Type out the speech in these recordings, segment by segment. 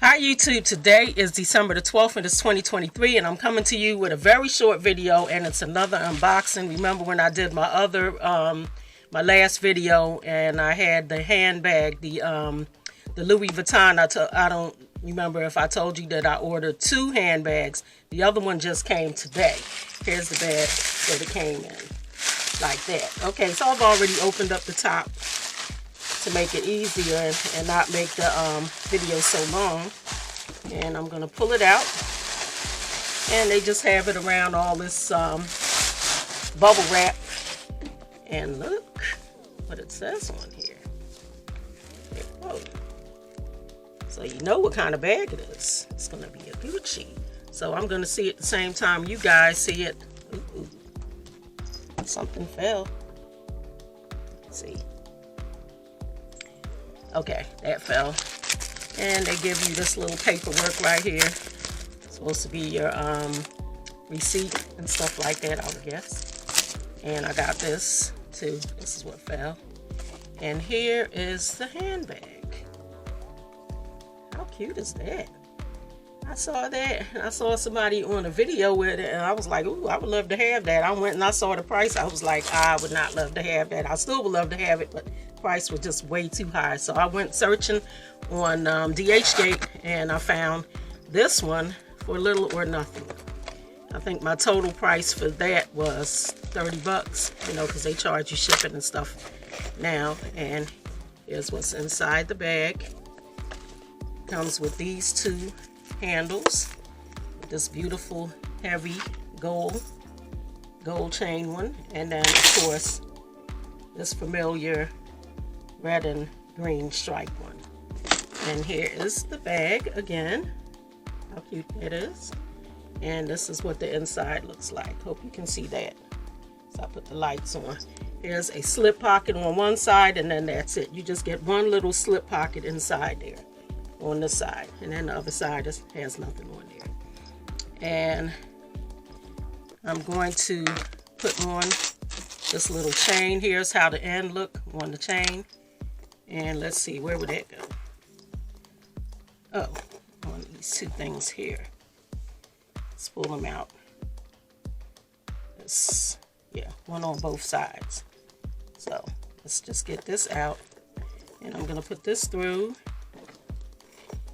Hi YouTube, today is December the 12th and it's 2023 and I'm coming to you with a very short video and it's another unboxing. Remember when I did my other, my last video and I had the handbag, the Louis Vuitton. I don't remember if I told you that I ordered 2 handbags. The other one just came today. Here's the bag that it came in, like that. Okay, so I've already opened up the top to make it easier and not make the video so long. And I'm going to pull it out. And they just have it around all this bubble wrap. And look what it says on here. Whoa. So you know what kind of bag it is. It's going to be a Gucci. So I'm going to see it at the same time you guys see it. Ooh. Something fell. Let's see. Okay, that fell. And they give you this little paperwork right here. It's supposed to be your receipt and stuff like that, I would guess. And I got this too. This is what fell. And here is the handbag. How cute is that? I saw that and I saw somebody on a video with it and I was like, ooh, I would love to have that. I went and I saw the price. I was like, I would not love to have that. I still would love to have it, but price was just way too high. So I went searching on Dhgate and I found this one for little or nothing. I think my total price for that was 30 bucks, you know, because they charge you shipping and stuff now. And here's what's inside the bag. Comes with these 2 handles, this beautiful heavy gold chain one, and then of course this familiar red and green stripe one. And here is the bag again. How cute that is. And this is what the inside looks like. Hope you can see that. So I put the lights on. Here's a slip pocket on one side and then that's it. You just get one little slip pocket inside there on this side. And then the other side has nothing on there. And I'm going to put on this little chain. Here's how the end look on the chain. And let's see, where would that go? Oh, on these 2 things here. Let's pull them out. This, yeah, one on both sides. So let's just get this out. And I'm gonna put this through.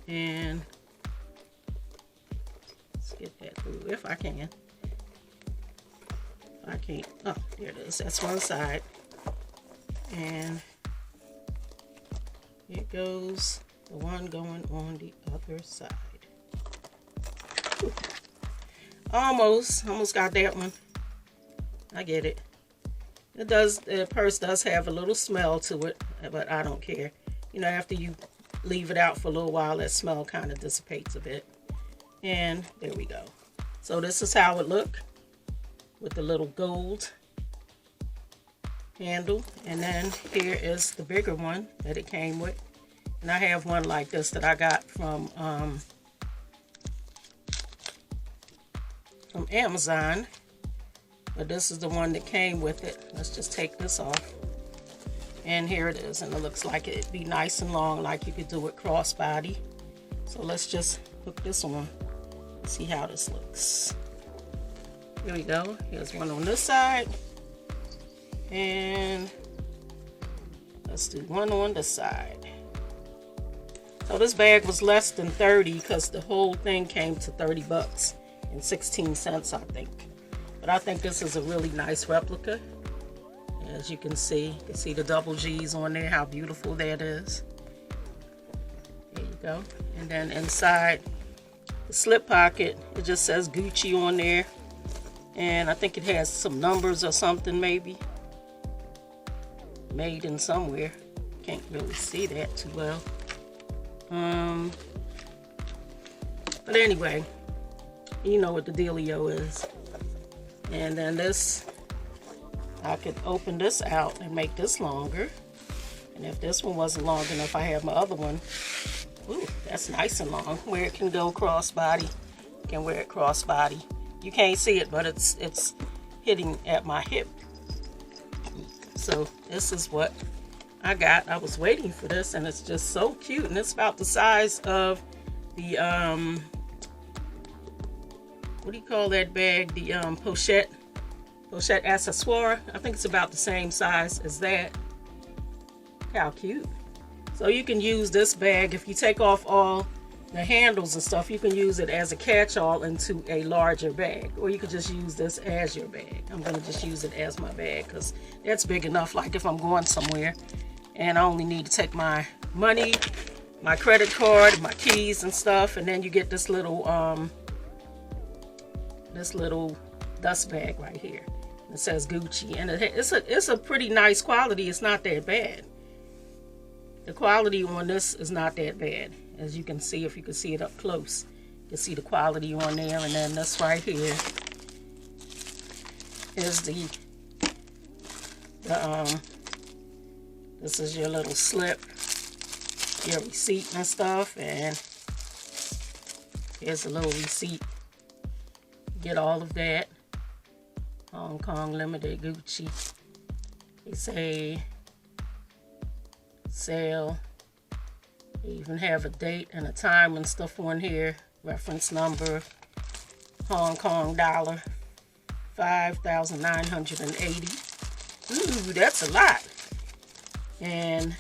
And let's get that through if I can. If I can't, oh, there it is. That's one side. And here goes the one going on the other side. Ooh. Almost got that one. I get it. It does, the purse does have a little smell to it, but I don't care. You know, after you leave it out for a little while, that smell kind of dissipates a bit. And there we go. So this is how it look with the little gold handle. And then here is the bigger one that it came with. And I have one like this that I got from Amazon. But this is the one that came with it. Let's just take this off. And here it is. And it looks like it'd be nice and long, like you could do it crossbody. So let's just hook this on. See how this looks. Here we go. Here's one on this side. And let's do one on this side. So this bag was less than 30 because the whole thing came to 30 bucks and 16 cents, I think. But I think this is a really nice replica. As you can see the double G's on there, how beautiful that is. There you go. And then inside the slip pocket, it just says Gucci on there. And I think it has some numbers or something maybe. Made in somewhere. Can't really see that too well. But anyway, you know what the dealio is. And then this, I could open this out and make this longer. And if this one wasn't long enough, I have my other one. Ooh, that's nice and long, where it can go crossbody. You can wear it crossbody. You can't see it, but it's hitting at my hip. So this is what I got. I was waiting for this, and it's just so cute, and it's about the size of the what do you call that bag? The pochette accessoire. I think it's about the same size as that. How cute. So you can use this bag if you take off all the handles and stuff. You can use it as a catch-all into a larger bag, or you could just use this as your bag. I'm gonna just use it as my bag because that's big enough, like if I'm going somewhere and I only need to take my money, my credit card, my keys and stuff, and then you get this little dust bag right here. It says Gucci, and it's a pretty nice quality. It's not that bad. The quality on this is not that bad. As you can see, if you can see it up close, you can see the quality on there. And then this right here is this is your little slip, your receipt and stuff. And here's a little receipt. Get all of that. Hong Kong Limited Gucci. They say sale. They even have a date and a time and stuff on here. Reference number, Hong Kong dollar, 5,980. Ooh, that's a lot. And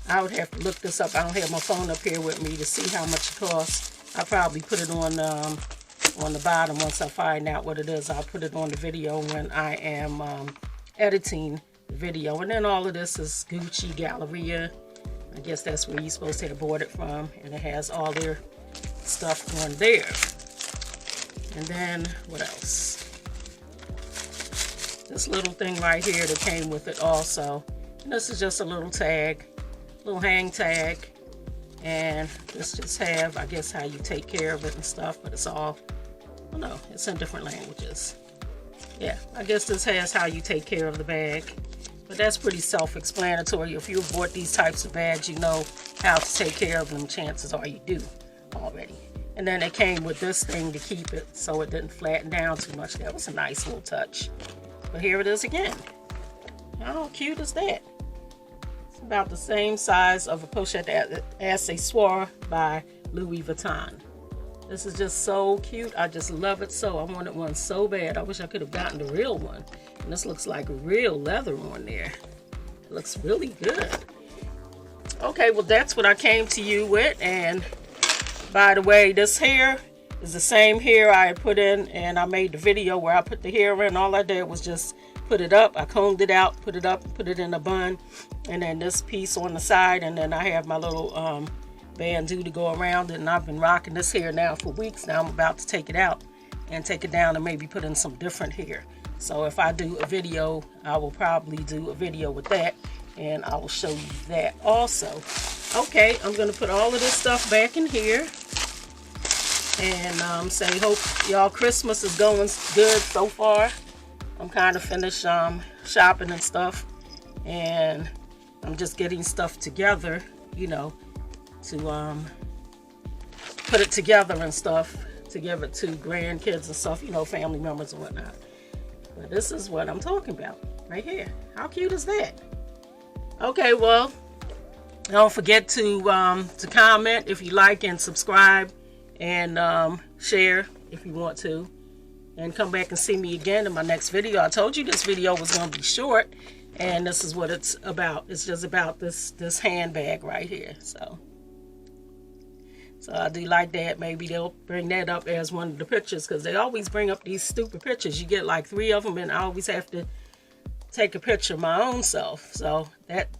I would have to look this up. I don't have my phone up here with me to see how much it costs. I'll probably put it on the bottom once I find out what it is. I'll put it on the video when I am editing the video. And then all of this is Gucci Galleria. I guess that's where you're supposed to have bought it from. And it has all their stuff on there. And then what else? This little thing right here that came with it also. And this is just a little tag, little hang tag. And this just have, I guess, how you take care of it and stuff. But it's all, oh no, it's in different languages. Yeah, I guess this has how you take care of the bag. But that's pretty self-explanatory. If you've bought these types of bags, you know how to take care of them. Chances are you do already. And then it came with this thing to keep it so it didn't flatten down too much. That was a nice little touch. But here it is again. How cute is that? It's about the same size of a pochette accessoire by Louis Vuitton. This is just so cute. I just love it so. I wanted one so bad. I wish I could have gotten the real one. And this looks like real leather on there. It looks really good. Okay, well that's what I came to you with. And by the way, this hair is the same hair I had put in, and I made the video where I put the hair in. All I did was just put it up. I combed it out, put it up, put it in a bun, and then this piece on the side, and then I have my little bandeau to go around it. And I've been rocking this hair now for weeks. Now I'm about to take it out and take it down and maybe put in some different hair. So if I do a video, I will probably do a video with that, and I will show you that also. Okay, I'm going to put all of this stuff back in here and say hope y'all Christmas is going good so far. I'm kind of finished shopping and stuff, and I'm just getting stuff together, you know, to put it together and stuff to give it to grandkids and stuff, you know, family members and whatnot. But this is what I'm talking about right here. How cute is that? Okay, well, don't forget to comment if you like, and subscribe, and share if you want to, and come back and see me again in my next video. I told you this video was going to be short, and this is what it's about. It's just about this handbag right here. So I do like that. Maybe they'll bring that up as one of the pictures, because they always bring up these stupid pictures. You get like 3 of them, and I always have to take a picture of my own self. So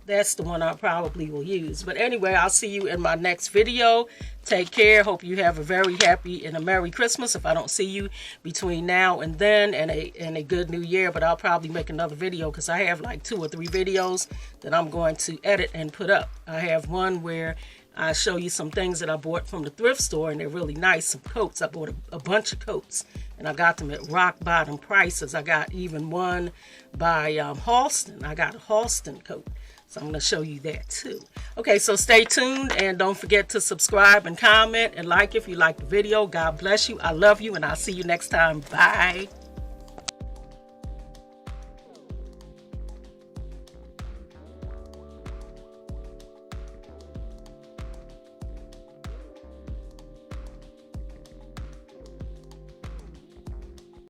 that's the one I probably will use. But anyway, I'll see you in my next video. Take care. Hope you have a very happy and a Merry Christmas if I don't see you between now and then, and a good New Year. But I'll probably make another video, because I have like 2 or 3 videos that I'm going to edit and put up. I have one where I show you some things that I bought from the thrift store, and they're really nice. Some coats. I bought a bunch of coats, and I got them at rock bottom prices. I got even one by Halston. I got a Halston coat, so I'm going to show you that too. Okay, so stay tuned, and don't forget to subscribe and comment and like if you like the video. God bless you. I love you, and I'll see you next time. Bye.